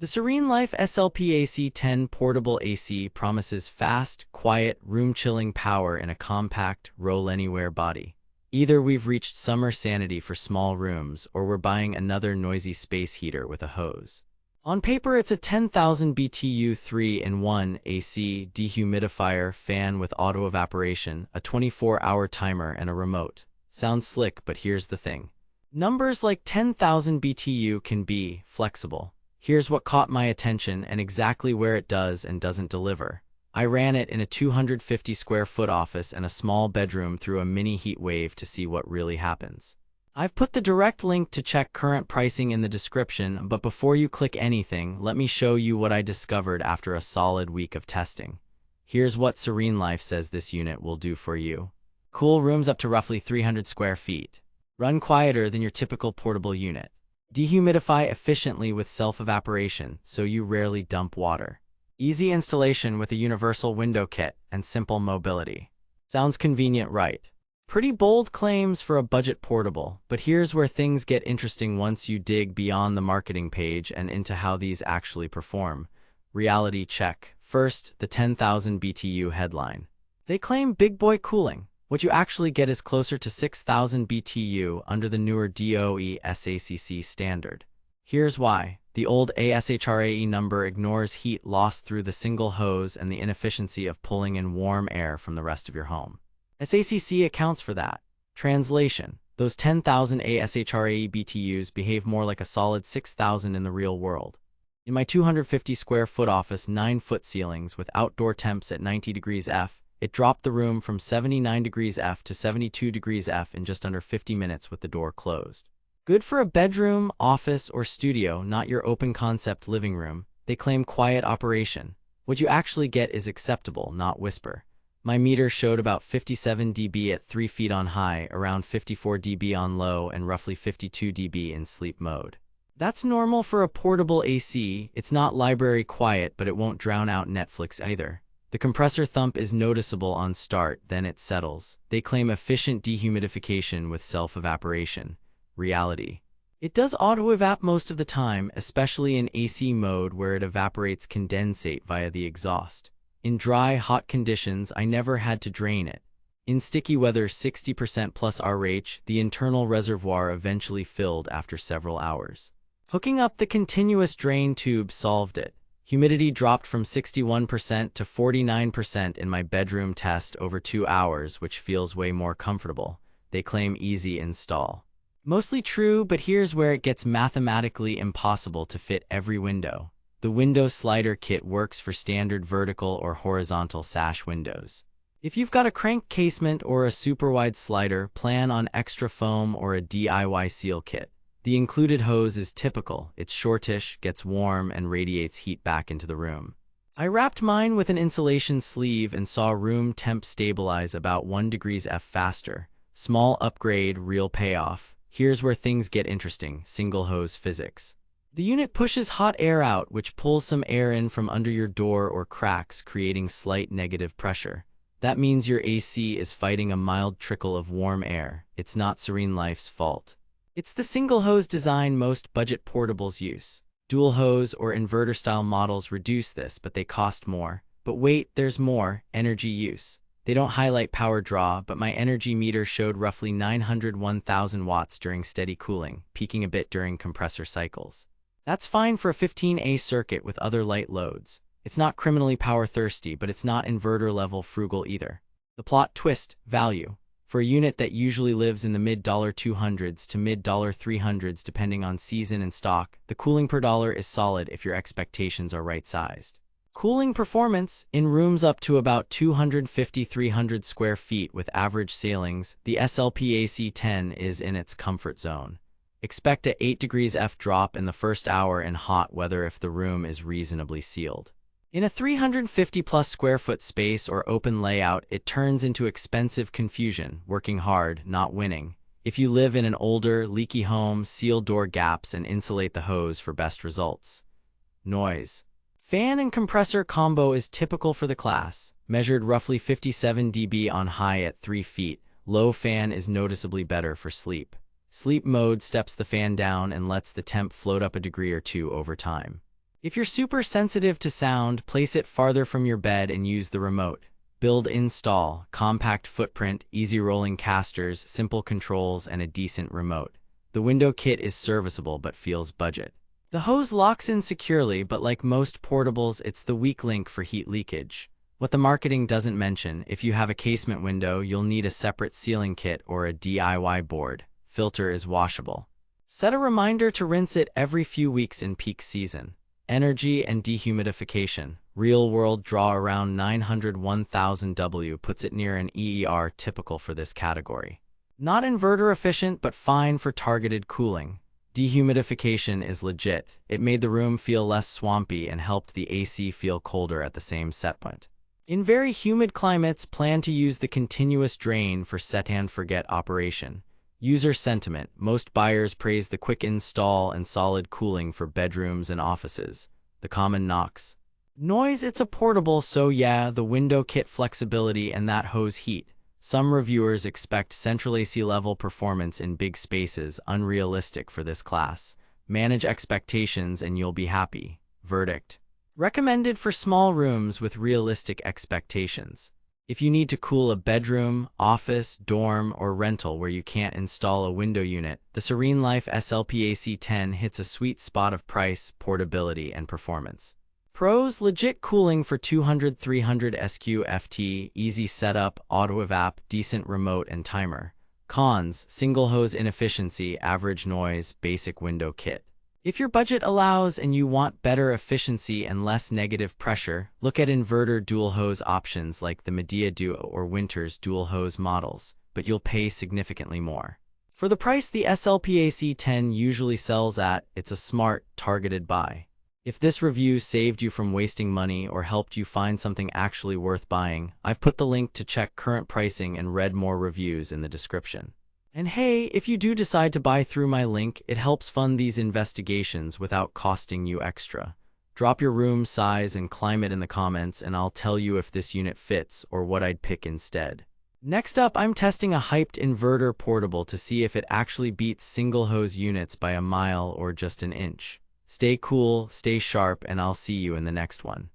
The SereneLife SLPAC10 portable AC promises fast, quiet, room-chilling power in a compact, roll-anywhere body. Either we've reached summer sanity for small rooms, or we're buying another noisy space heater with a hose. On paper, it's a 10,000 BTU 3-in-1 AC dehumidifier fan with auto-evaporation, a 24-hour timer, and a remote. Sounds slick, but here's the thing. Numbers like 10,000 BTU can be flexible. Here's what caught my attention and exactly where it does and doesn't deliver. I ran it in a 250 square foot office and a small bedroom through a mini heat wave to see what really happens. I've put the direct link to check current pricing in the description, but before you click anything, let me show you what I discovered after a solid week of testing. Here's what SereneLife says this unit will do for you. Cool rooms up to roughly 300 square feet. Run quieter than your typical portable unit. Dehumidify efficiently with self-evaporation, so you rarely dump water. Easy installation with a universal window kit and simple mobility. Sounds convenient, right? Pretty bold claims for a budget portable, but here's where things get interesting once you dig beyond the marketing page and into how these actually perform. Reality check. First, the 10,000 BTU headline. They claim big boy cooling. What you actually get is closer to 6,000 BTU under the newer DOE SACC standard. Here's why. The old ASHRAE number ignores heat lost through the single hose and the inefficiency of pulling in warm air from the rest of your home. SACC accounts for that. Translation: those 10,000 ASHRAE BTUs behave more like a solid 6,000 in the real world. In my 250 square foot office, 9-foot ceilings with outdoor temps at 90 degrees F, it dropped the room from 79 degrees F to 72 degrees F in just under 50 minutes with the door closed. Good for a bedroom, office, or studio, not your open-concept living room. They claim quiet operation. What you actually get is acceptable, not whisper. My meter showed about 57 dB at 3 feet on high, around 54 dB on low, and roughly 52 dB in sleep mode. That's normal for a portable AC. It's not library quiet, but it won't drown out Netflix either. The compressor thump is noticeable on start, then it settles. They claim efficient dehumidification with self-evaporation. Reality: it does auto-evap most of the time, especially in AC mode where it evaporates condensate via the exhaust. In dry, hot conditions, I never had to drain it. In sticky weather, 60% plus RH, the internal reservoir eventually filled after several hours. Hooking up the continuous drain tube solved it. Humidity dropped from 61% to 49% in my bedroom test over 2 hours, which feels way more comfortable. They claim easy install. Mostly true, but here's where it gets mathematically impossible to fit every window. The window slider kit works for standard vertical or horizontal sash windows. If you've got a crank casement or a super wide slider, plan on extra foam or a DIY seal kit. The included hose is typical. It's shortish, gets warm, and radiates heat back into the room. I wrapped mine with an insulation sleeve and saw room temp stabilize about 1 degrees F faster. Small upgrade, real payoff. Here's where things get interesting: single hose physics. The unit pushes hot air out, which pulls some air in from under your door or cracks, creating slight negative pressure. That means your AC is fighting a mild trickle of warm air. It's not SereneLife's fault. It's the single hose design most budget portables use. Dual hose or inverter style models reduce this, but they cost more. But wait, there's more: energy use. They don't highlight power draw, but my energy meter showed roughly 901,000 watts during steady cooling, peaking a bit during compressor cycles. That's fine for a 15A circuit with other light loads. It's not criminally power thirsty, but it's not inverter level frugal either. The plot twist: value. For a unit that usually lives in the mid-$200s to mid-$300s depending on season and stock, the cooling per dollar is solid if your expectations are right-sized. Cooling performance: in rooms up to about 250-300 square feet with average ceilings, the SLPAC10 is in its comfort zone. Expect a 8 degrees F drop in the first hour in hot weather if the room is reasonably sealed. In a 350-plus square foot space or open layout, it turns into expensive confusion, working hard, not winning. If you live in an older, leaky home, seal door gaps and insulate the hose for best results. Noise. Fan and compressor combo is typical for the class. Measured roughly 57 dB on high at 3 feet, low fan is noticeably better for sleep. Sleep mode steps the fan down and lets the temp float up a degree or two over time. If you're super sensitive to sound, place it farther from your bed and use the remote. Build install, compact footprint, easy rolling casters, simple controls, and a decent remote. The window kit is serviceable but feels budget. The hose locks in securely, but like most portables, it's the weak link for heat leakage. What the marketing doesn't mention, if you have a casement window, you'll need a separate sealing kit or a DIY board. Filter is washable. Set a reminder to rinse it every few weeks in peak season. Energy and dehumidification. Real-world draw around 901,000 W puts it near an EER typical for this category. Not inverter efficient, but fine for targeted cooling. Dehumidification is legit. It made the room feel less swampy and helped the AC feel colder at the same set point. In very humid climates, plan to use the continuous drain for set-and-forget operation. User sentiment. Most buyers praise the quick install and solid cooling for bedrooms and offices. The common knocks. Noise. It's a portable, so yeah, the window kit flexibility and that hose heat. Some reviewers expect central AC level performance in big spaces, unrealistic for this class. Manage expectations and you'll be happy. Verdict. Recommended for small rooms with realistic expectations. If you need to cool a bedroom, office, dorm, or rental where you can't install a window unit, the SereneLife SLPAC10 hits a sweet spot of price, portability, and performance. Pros: legit cooling for 200-300 SQ/FT, easy setup, auto-evap, decent remote and timer. Cons: single hose inefficiency, average noise, basic window kit. If your budget allows and you want better efficiency and less negative pressure, look at inverter dual hose options like the Medea Duo or Winter's dual hose models, but you'll pay significantly more. For the price the SLPAC10 usually sells at, it's a smart, targeted buy. If this review saved you from wasting money or helped you find something actually worth buying, I've put the link to check current pricing and read more reviews in the description. And hey, if you do decide to buy through my link, it helps fund these investigations without costing you extra. Drop your room size and climate in the comments and I'll tell you if this unit fits or what I'd pick instead. Next up, I'm testing a hyped inverter portable to see if it actually beats single hose units by a mile or just an inch. Stay cool, stay sharp, and I'll see you in the next one.